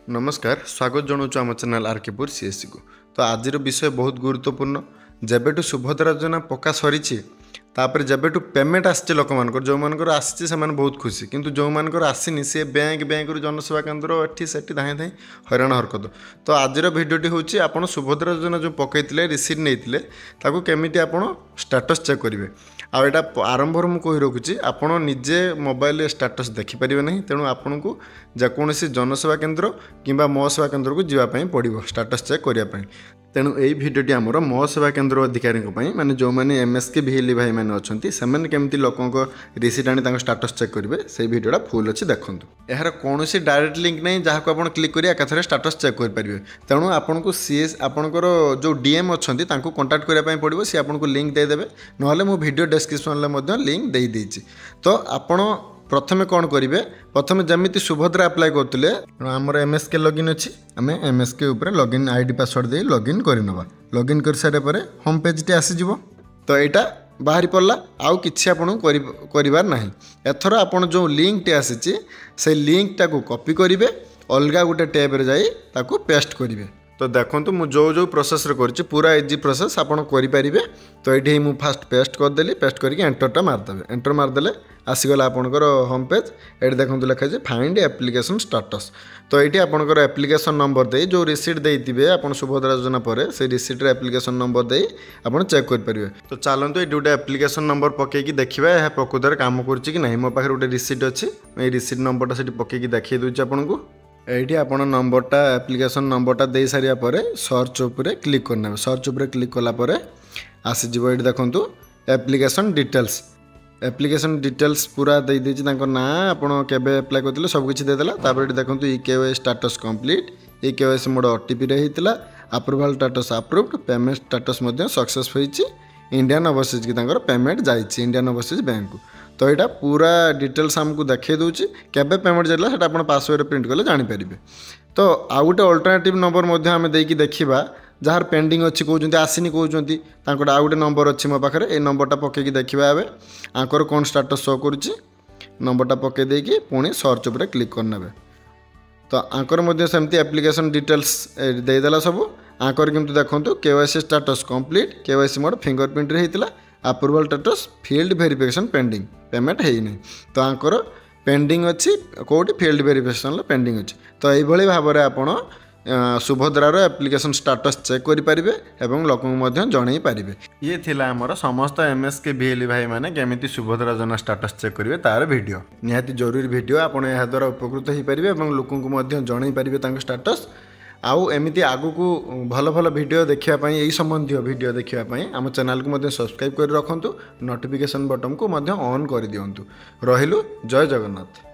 नमस्कार स्वागत जनाऊँ आम चैनल आरकेपुर सीएससी को। तो आज विषय बहुत गुरुत्वपूर्ण। जेबेठू सुभद्रा योजना पक्का सरी तापर जेबेठू पेमेंट आसी लोक मानकर जो मानकर आसी से बहुत खुशी किंतु जो मानकर आसीनी सी बैंक रु जनसेवा केन्द्र एठी सेठी धाई धाई हैरान हरकत। तो आज भिडियोटी हूँ आपड़ सुभद्रा योजना जो पकईले रिसीट नहीं ताकू केमिटी आपड़ स्टेटस चेक करेंगे। आ एटा आरंभ मुझे कही रखुच्छी आपण निजे मोबाइल स्टेटस देखिपारे ना, तेणु आपन को जेकोसी जनसेवा केन्द्र किंबा मो सेवा केन्द्र को जावाई पड़ो स्टेटस चेक करने। तेणु यही भिडियोटी आमर मो सेवा केन्द्र अधिकारी माने जो मैंने एमएसके भिएलई भाई मैंने अच्छा से केमती लोकों रिसीट आनी स्टेटस चेक करेंगे से भिडियोटा फुल अच्छी देखूँ। यार कौन डायरेक्ट लिंक नहीं जहाँ को आप क्लिक करेंगे एकाथरे स्टेटस चेक करेंगे। तेणु आपन को सीएस आपंकर जो डीएम अच्छा कंटाक्ट करने पड़ो सी आपको लिंक देदेवे ना मो भिडियो डिस्क्रिप्शन लिंक दे देती। तो आपण प्रथमे कौन करेंगे प्रथम जमी सुभद्रा अप्लाई करते आमर एमएसके लॉगिन अच्छी आम एमएसके उपर लॉगिन आईडी पासवर्ड दे लॉगिन करनवा। लॉगिन कर सारे पर होम पेज टी आसीज। तो यहाँ बाहरी पड़ला आउ कि आपन कर ना। एथर आपन जो लिंक टी आसी से लिंक टाको कॉपी करेंगे अलग गोटे टैब रे जाई ताको पेस्ट करेंगे। तो देखो मुझे जो प्रोसेस कर पूरा इजी प्रोसेस आपड़ करेंगे। तो ये मुझे फास्ट पेस्ट करदेली पेस्ट करके एंटरटा मारदेवे। एंटर मारदेले आसीगला आपणकर होम पेज। ये देखो लिखाई फाइंड एप्लिकेशन स्टेटस। तो ये आपणकर एप्लिकेशन नंबर दे जो रिसीट देते आप सुभद्रा योजना पर से रिसीट एप्लिकेशन नंबर दे आप चेक करेंगे। तो चलते ये गोटे एप्लिकेशन नंबर पकईकी देखा यह प्रकृत काम कर मो पाखे गोटे रिसीट अच्छी ये रिसीट नंबरटा से पकईकी देखी दूसरी आपको। ये आपड़ नंबरटा एप्लिकेशन नंबरटा दे सारिया पर सर्च उपरे क्लिक करने। सर्च उपरे क्लिक कलापर आसीज ये देखूँ एप्लिकेशन डिटेल्स। एप्लिकेशन डिटेल्स पूरा दे देती ना आपड़ केबे अप्लाई करते सबकि देदेला। ये देखूँ केवाई स्टेटस कंप्लीट ये केवाईसी मोड ओटीपी रही approval status approved payment status success होती इंडियन ओवरसीज की पेमेंट जाइए इंडियन ओवरसीज बैंक को। तो यहाँ पूरा डिटेल्स आमको देखा दूसरी केबे पेमेंट जाइला से पासवर्ड प्रिंट कले जापर। तो आउ गोटे अल्टरनेटिव नंबर आम देकी देखा जार पेंडिंग अच्छी कहते आसनी कहते आउ गोटे नंबर अच्छी मो पाखे ये नंबरटा पकईकी देखा ए आंकर कौन स्टेटस शो करुच्ची नंबरटा पकई देकी पुणी सर्च उपर क्लिक करने। तो आंकर सेमती एप्लिकेशन डिटेल्स देदेला सब आंकर किंतु देखो KYC status complete KYC mode fingerprint होता approval status field verification pending payment है नहीं। तो आंकर पेंडिंग अच्छी कौटी फील्ड वेरिफिकेशन पेंडिंग अच्छी। तो यही भाव में आपड़ सुभद्रार एप्लिकेशन स्टेटस चेक करेंगे और लोक जन पारे। ये थिला आमर समस्त एमएसके भिएलई भाई मैंने केमिति सुभद्रा योजना स्टेटस चेक करेंगे तार वीडियो निहाती जरूरी वीडियो आपड़ यह द्वारा उपकृत हो पारे और लोक जन पारे स्टेटस। आउ एमती आगु को भल भल वीडियो देखापी यही संबंधी वीडियो देखापी आम चैनल को सब्सक्राइब कर रखु नोटिफिकेशन बटन को ऑन कर दिंतु। रहिलु जय जगन्नाथ।